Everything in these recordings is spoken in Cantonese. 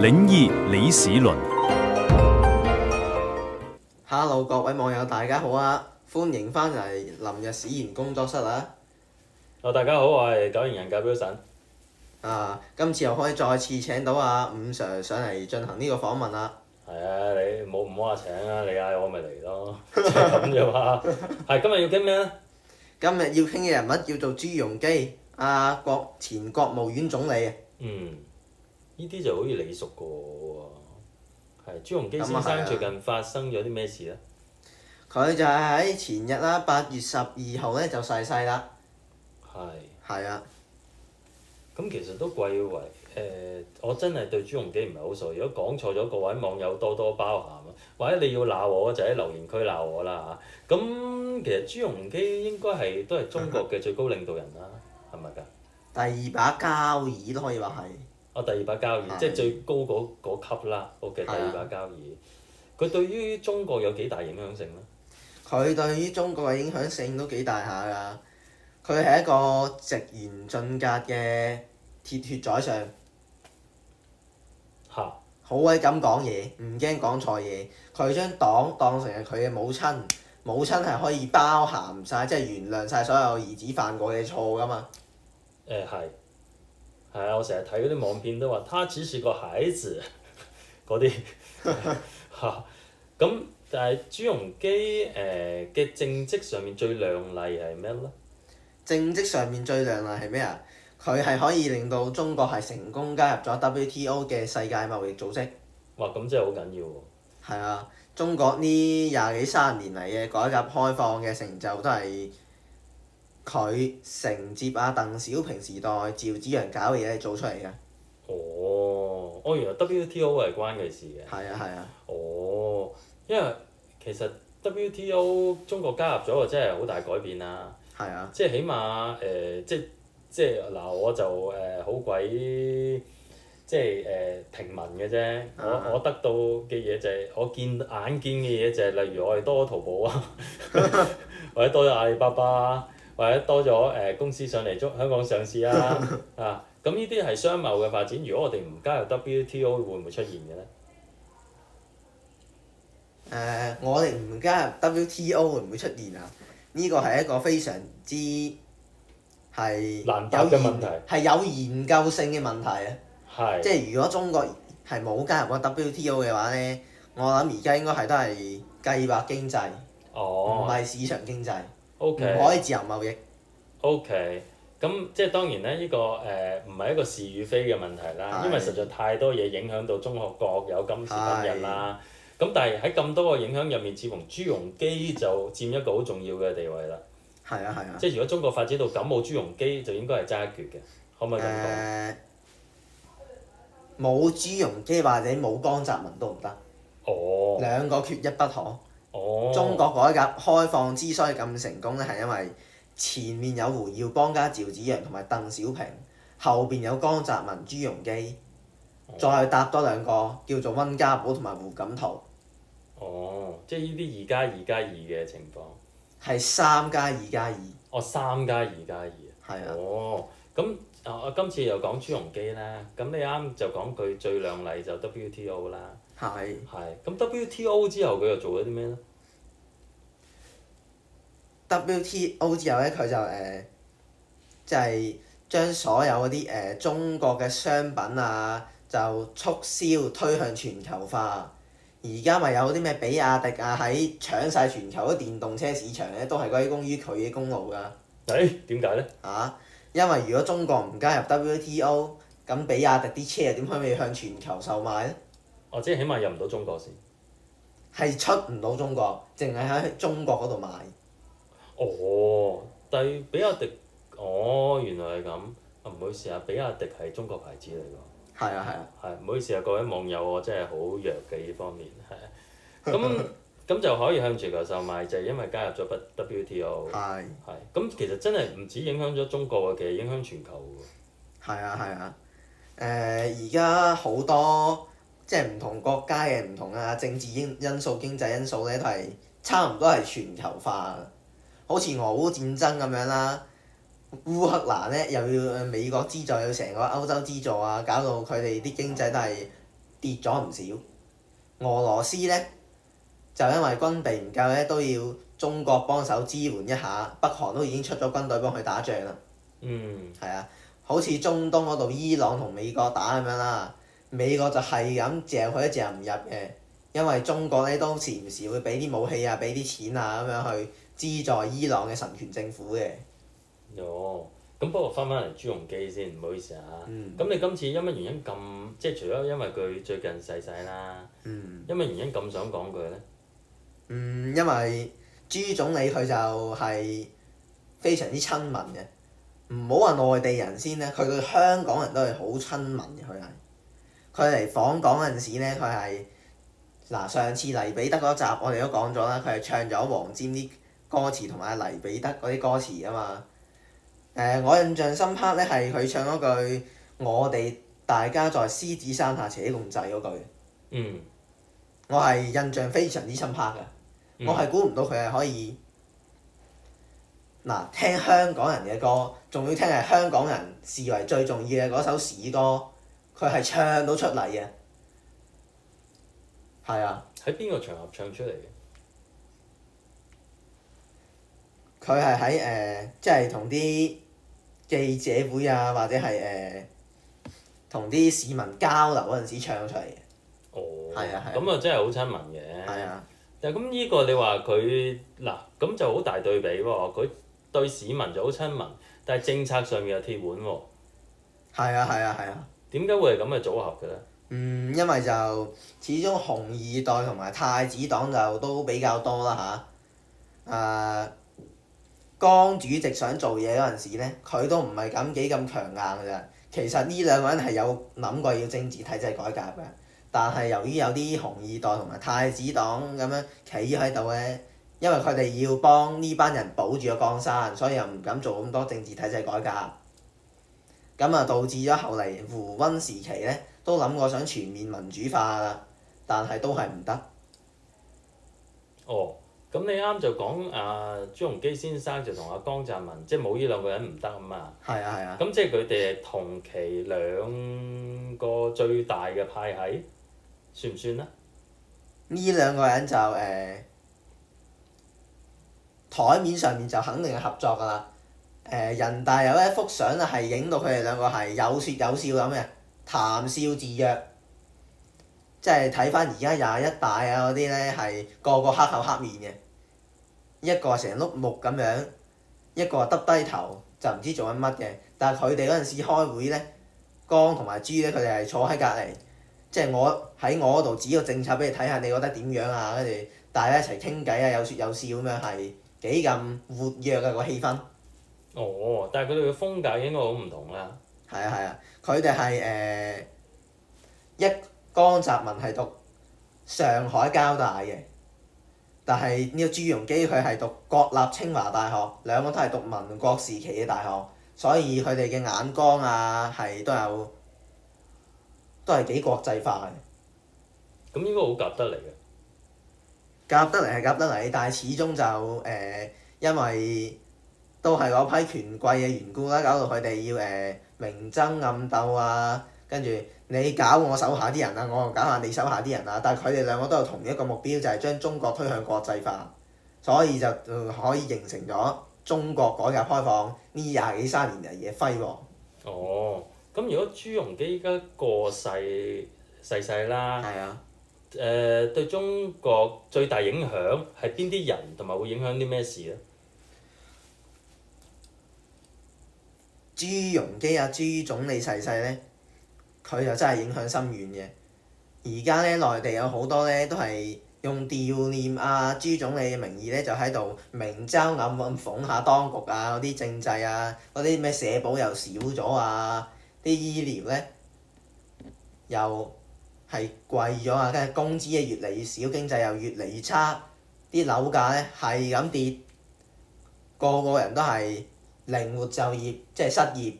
靈異李史倫。Hello，各位網友大家好啊！歡迎翻嚟林日史研工作室啊！大家好，我係九型人格標神。今次又可以再次請到阿伍 Sir 上嚟進行呢個訪問啦。係啊，你唔好話請啊，你嗌我咪嚟咯，就係咁啫嘛。係今日要傾咩咧？今日要傾嘅人物叫做朱鎔基，前國務院總理。呢啲就好似你熟過喎。係朱鎔基先生最近發生咗啲咩事咧？佢就係喺前日啦，8月12號咧就逝世啦。係啊。咁其實都貴為我真係對朱鎔基唔係好熟。如果講錯咗，各位網友多多包涵啊！或者你要鬧我就喺留言區鬧我啦嚇。咁其實朱鎔基應該都係中國嘅最高領導人啦，係咪㗎？第二把交椅都可以話係。第二把交椅，即係最高嗰級啦。OK，第二把交椅，佢對於中國有幾大影響性咧？佢對於中國嘅影響性都幾大下㗎。佢係一個直言進格嘅鐵血宰相。好鬼敢講嘢，唔驚講錯嘢。佢將黨當成係佢嘅母親，母親係可以包涵晒，即係原諒晒所有兒子犯過嘅錯㗎嘛。係啊！我成日睇嗰啲網片都話，他只是個孩子嗰啲嚇。咁但係朱鎔基嘅政績上面最亮麗係咩咧？政績上面最亮麗係咩啊？佢係可以令到中國係成功加入咗 WTO 嘅世界貿易組織。哇！咁真係好緊要喎。係啊！中國呢20幾30年嚟嘅改革開放嘅成就都係佢承接鄧小平時代趙紫陽搞嘅嘢做出嚟嘅。原來 WTO 係關佢事嘅。係啊。因為其實 WTO 中國加入咗真係好大改變啦。係啊。即係起碼即係嗱，我就好鬼即係平民嘅啫。我得到嘅嘢就係我眼見嘅嘢就係例如我哋多咗淘寶啊，或者多咗阿里巴巴，或者多咗公司上嚟香港上市啊。咁呢啲係商貿嘅發展。如果我哋唔加入 WTO，會唔會出現嘅咧？我哋唔加入 WTO 會唔會出現啊？呢個係一個非常之難答嘅問題，係有研究性嘅問題啊！即係如果中國係冇加入過 WTO 嘅話咧，我諗而家應該係都係計劃經濟，唔係市場經濟，唔可以自由貿易。OK，咁即係當然咧，呢個唔係一個是與非嘅問題啦，因為實在太多嘢影響到中國各有今時今日啦。咁但係喺咁多個影響入面，似乎朱鎔基就佔一個好重要嘅地位啦。係啊。即係如果中國發展到咁冇朱鎔基，就應該係爭一決嘅，可唔可以咁講？冇朱鎔基或者冇江澤民都唔得。兩個缺一不可。中國改革開放之所以咁成功咧，係因為前面有胡耀邦加趙紫陽同埋鄧小平，後邊有江澤民、朱鎔基，再搭多兩個叫做溫家寶同埋胡錦濤。即係呢啲2+2+2嘅情況。係3+2+2。3+2+2。係啊。咁我今次又講朱鎔基啦。咁你啱就講佢最亮麗就 WTO 啦。係。咁 WTO 之後佢又做咗啲咩咧？WTO 之後咧，佢就即係將所有嗰啲中國嘅商品就促銷推向全球化。而家咪有啲咩比亞迪喺搶晒全球啲電動車市場咧，都係歸功於佢嘅功勞㗎。點解咧？因為如果中國唔加入 WTO，咁比亞迪啲車又點可以向全球售賣咧？即係起碼入唔到中國先。係出唔到中國，淨係喺中國嗰度賣。但係比亞迪，原來係咁。唔好意思比亞迪係中國牌子嚟㗎。係啊。唔好意思各位網友，我真係好弱嘅呢方面。咁就可以向全球售賣，就係因為加入咗 WTO。咁其實真係唔止影響咗中國喎，其實影響全球喎。係啊。而家好多即係唔同國家嘅唔同政治因素、經濟因素咧，都係差唔多係全球化。好似俄烏戰爭咁樣啦。烏克蘭咧又要美國資助，要成個歐洲資助搞到佢哋啲經濟都係跌咗唔少。俄羅斯呢，就因為軍備唔夠呢，都要中國幫手支援一下。北韓都已經出咗軍隊幫佢打仗啦。係啊，好似中東嗰度伊朗同美國打咁樣啦，美國就係咁嚼佢都嚼唔入嘅，因為中國呢都時唔時會俾啲武器啊、俾啲錢啊咁樣去資助伊朗嘅神權政府嘅。咁不過翻嚟朱鎔基先，唔好意思啊。咁你今次因乜原因咁，即係除咗因為佢最近逝世啦，因乜原因咁想講佢呢？因為朱總理佢就係非常之親民嘅，唔好話內地人先咧，佢對香港人都係好親民嘅。佢嚟訪港嗰陣時咧，佢係上次黎彼得嗰集我哋都講咗啦，佢係唱咗黃霑啲歌詞同埋黎彼得嗰啲歌詞啊嘛。我印象深刻咧係佢唱嗰句我哋大家在獅子山下且共濟嗰句。我係印象非常之深刻㗎。我係估唔到佢係可以聽香港人嘅歌，仲要聽係香港人視為最重要嘅嗰首史歌，佢係唱到出嚟嘅。係啊。喺邊個場合唱出嚟嘅？佢係喺即係同啲記者會啊，或者係同啲市民交流嗰陣時唱出嚟嘅。係啊。咁啊真係好親民嘅。係啊。但係咁呢個你話佢咁就好大對比喎，佢對市民就好親民，但係政策上面又鐵腕喎。係啊。點解會係咁嘅組合嘅咧？因為就始終紅二代同埋太子黨就都比較多啦嚇。江主席想做嘢嗰陣時咧，佢都唔係咁幾咁強硬㗎咋。其實呢兩個人係有諗過要政治體制改革嘅，但係由於有啲紅二代同埋太子黨咁樣企喺度咧，因為佢哋要幫呢班人保住個江山，所以又唔敢做咁多政治體制改革。咁啊導致咗後嚟胡溫時期咧，都諗過想全面民主化啦，但係都係唔得。咁你啱就講朱鎔基先生就同江澤民，即係冇呢兩個人唔得啊嘛。係啊。咁即係佢哋係同期兩個最大嘅派系，算唔算呢？呢兩個人就台面上面就肯定係合作㗎啦。人大有一幅相啊，係影到佢哋兩個係有説有笑咁嘅，談笑自若。即係睇翻而家21大啊嗰啲咧，係個個黑口黑面嘅，一個成碌木咁樣，一個耷低頭就唔知做緊乜嘅。但係佢哋嗰陣時開會咧，江同埋朱咧，佢哋係坐喺隔離，即係我喺我嗰度指個政策俾你睇下，你覺得點樣啊？跟住大家一齊傾偈啊，有説有笑咁樣，係幾咁活躍嘅個氣氛。但係佢哋嘅風格應該好唔同啦。係啊，佢哋係江澤民係讀上海交大嘅，但係呢個朱鎔基佢係讀國立清華大學，兩個都係讀民國時期嘅大學，所以佢哋嘅眼光啊係都係幾國際化嘅。咁應該好夾得嚟嘅。夾得嚟係夾得嚟，但係始終就因為都係嗰批權貴嘅緣故啦，搞到佢哋要明爭暗鬥啊，跟住你搞我手下啲人啊，我又搞下你手下啲人啊，但係佢哋兩個都有同一個目標，就係將中國推向國際化，所以就可以形成咗中國改革開放呢20幾30年嚟嘅輝煌。咁如果朱鎔基依家過世啦，係啊。對中國最大影響係邊啲人，同埋會影響啲咩事咧？朱鎔基朱總理逝世咧，佢就真係影響深遠嘅。而家咧內地有好多咧都係用悼念朱總理嘅名義咧，就喺度明嘲暗諷下當局啊，嗰啲政制啊，嗰啲咩社保又少咗啊，啲醫療咧又係貴咗啊，跟住工資啊越嚟越少，經濟又越嚟越差，啲樓價咧係咁跌，個個人都係靈活就業，即係失業。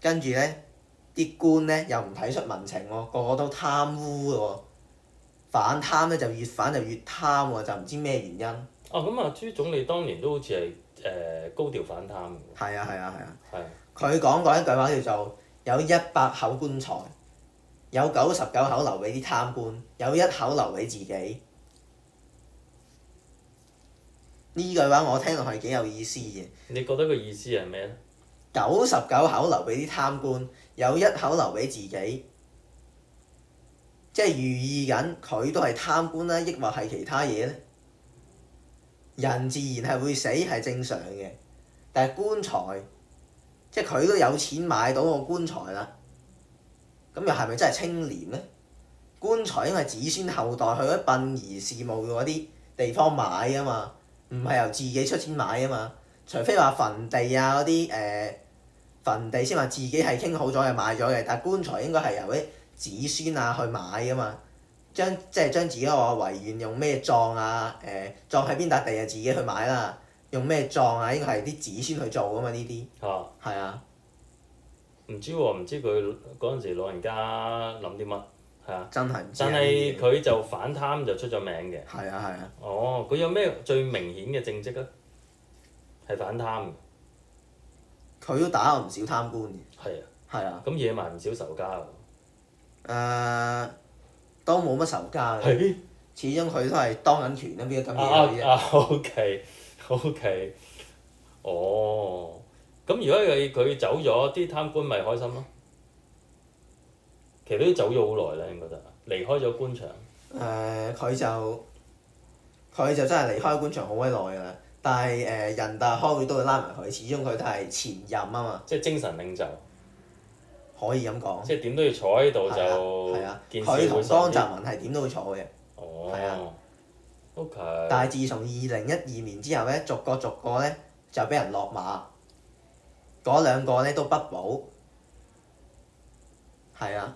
跟住咧，啲官咧又唔體恤民情喎，個個都貪污喎，反貪咧就越反就越貪喎，就唔知咩原因。朱總理當年都好似係高調反貪嘅。係啊。佢講過一句話叫做有100口棺材，有99口留俾啲貪官，有1口留俾自己。呢句話我聽落係幾有意思嘅。你覺得個意思係咩咧？99口留俾啲貪官，有1口留俾自己，即係寓意緊佢都係貪官啦，抑或係其他嘢呢？人自然係會死係正常嘅，但係棺材，即係佢都有錢買到個棺材啦，咁又係咪真係清廉呢？棺材應該係子孫後代去嗰啲殯儀事務嗰啲地方買啊嘛，唔係由自己出錢買啊嘛。除非話墳地啊嗰啲墳地先話自己係傾好咗係買咗嘅，但係棺材應該係由啲子孫啊去買噶嘛。即係將自己個遺願用咩葬啊？葬喺邊笪地啊？自己去買啦。用咩葬啊？應該係啲子孫去做噶嘛呢啲。係啊。唔知喎，唔知佢嗰陣時老人家諗啲乜係啊？真係唔知。但係佢就反貪就出咗名嘅。係啊係啊。哦，佢有咩最明顯嘅政績咧？係反貪嘅。佢都打唔少貪官嘅。係啊。係啊。咁惹埋唔少仇家喎。都冇乜仇家嘅。係。始終佢都係當緊權啊，邊個咁嘢啫OK。哦。咁如果佢走咗，啲貪官咪開心咯？其實都走咗好耐啦，應該就離開咗官場。佢就真係離開官場好鬼耐㗎啦，但係人大開會都會拉埋佢，始終佢都係前任啊嘛。即係精神領袖。可以咁講。即係點都要坐喺度就。係啊。佢同江澤民係點都會坐嘅。哦。係啊。OK。但係自從2012年之後咧，逐個咧就俾人落馬。嗰2個咧都不保。係啊。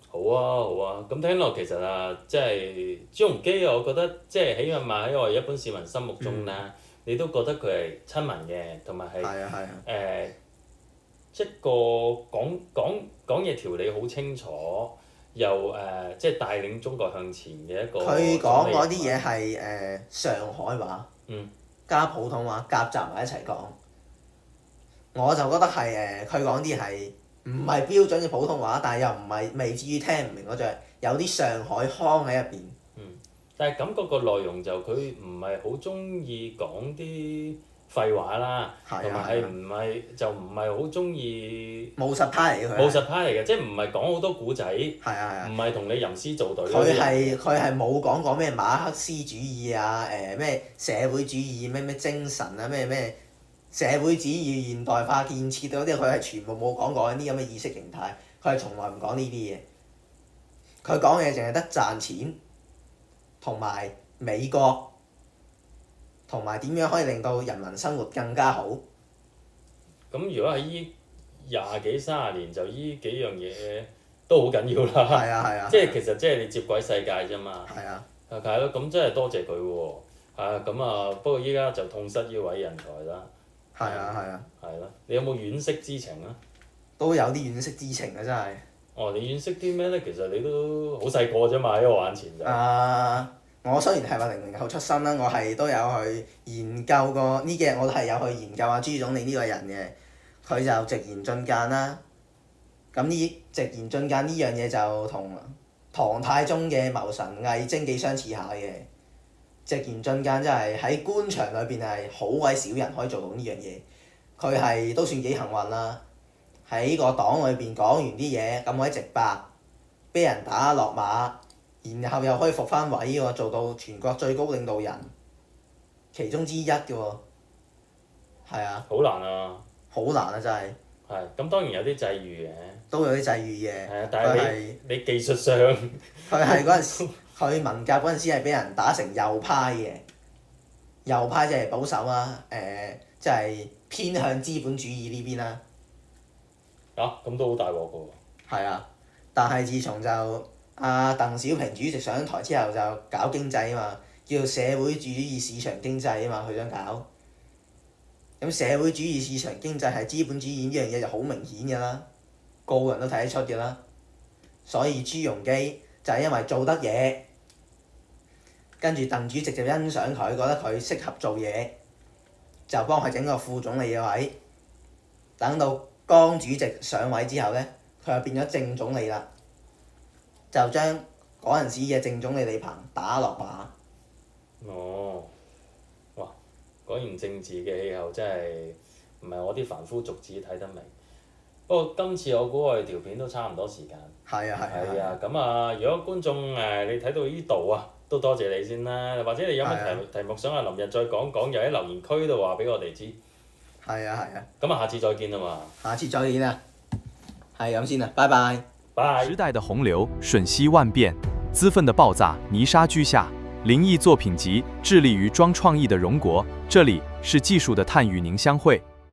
好啊，咁聽落其實啊，即係朱鎔基我覺得即係起碼喺我哋一般市民心目中咧，你都覺得佢係親民嘅，同埋係一個講嘢條理好清楚，又即係帶領中國向前嘅一個。佢講嗰啲嘢係上海話，加普通話夾雜埋一齊講。我就覺得係佢講啲係唔係標準嘅普通話，但係又唔係未至於聽唔明嗰種，有啲上海腔喺入邊。但係感覺個內容就佢唔係好中意講啲廢話啦，同埋係唔係好中意。務實派嚟嘅佢。務實派嚟嘅，即係唔係講好多古仔。唔係同你吟詩造對。佢係冇講過咩馬克思主義啊，咩社會主義咩精神啊，咩社會主義現代化建設嗰啲，佢係全部冇講過呢啲咁嘅意識形態，佢係從來唔講呢啲嘢。佢講嘢淨係得賺錢，同埋美國，同埋點樣可以令到人民生活更加好。咁如果喺依20幾30年就依幾樣嘢都好緊要啦。係啊。即係其實即係你接軌世界啫嘛。係啊。係咯，咁真係多謝佢喎。咁啊，不過依家就痛失呢位人才啦。係啊。係咯，你有冇惋惜之情啊？都有啲惋惜之情啊！真係。你惋惜啲咩咧？其實你都好細個啫嘛，喺我眼前就。我雖然係話00後出生啦，我係都有去研究過呢幾日，我都係有去研究下朱總理呢個人嘅。佢就直言進諫啦。咁呢直言進諫呢樣嘢就同唐太宗嘅謀臣魏徵幾相似下嘅。直言進諫真係喺官場裏邊係好鬼少人可以做到呢樣嘢。佢係都算幾幸運啦。喺個黨裏邊講完啲嘢咁鬼直白，俾人打落馬，然後又可以復翻位喎，做到全國最高領導人其中之一嘅喎。係啊。好難啊！好難啊！真係。係，咁當然有啲際遇嘅。都有啲際遇嘅。係啊，但係你技術上。佢係嗰陣時，佢文革嗰陣時係俾人打成右派嘅。右派即係保守啦，即係偏向資本主義呢邊啦。咁都好大鑊㗎喎。係啊，但係自從就鄧小平主席上台之後就搞經濟啊嘛，叫社會主義市場經濟啊嘛，佢想搞。咁社會主義市場經濟係資本主義呢樣嘢就好明顯㗎啦，個個人都睇得出㗎啦。所以朱鎔基就係因為做得嘢，跟住鄧主席就欣賞佢，覺得佢適合做嘢，就幫佢整個副總理嘅位。等到江主席上位之後咧，佢就變咗正總理啦，就將嗰陣時嘅正總理李鵬打落馬。哦，哇！果然政治嘅氣候真係唔係我啲凡夫俗子睇得明。不過今次我估我哋條片都差唔多時間。係啊係啊。咁啊，如果觀眾你睇到呢度啊，都多謝你先啦。或者你有乜題目想阿林日再講講，又喺留言區度話俾我哋知。係啊係啊。咁啊，下次再見啦嘛。下次再見啦。係咁先啦，拜拜。拜。時代的洪流瞬息萬變，資奮的爆炸泥沙俱下，靈異作品集致力於裝創意的榮國，這裡是技術的探與您相會。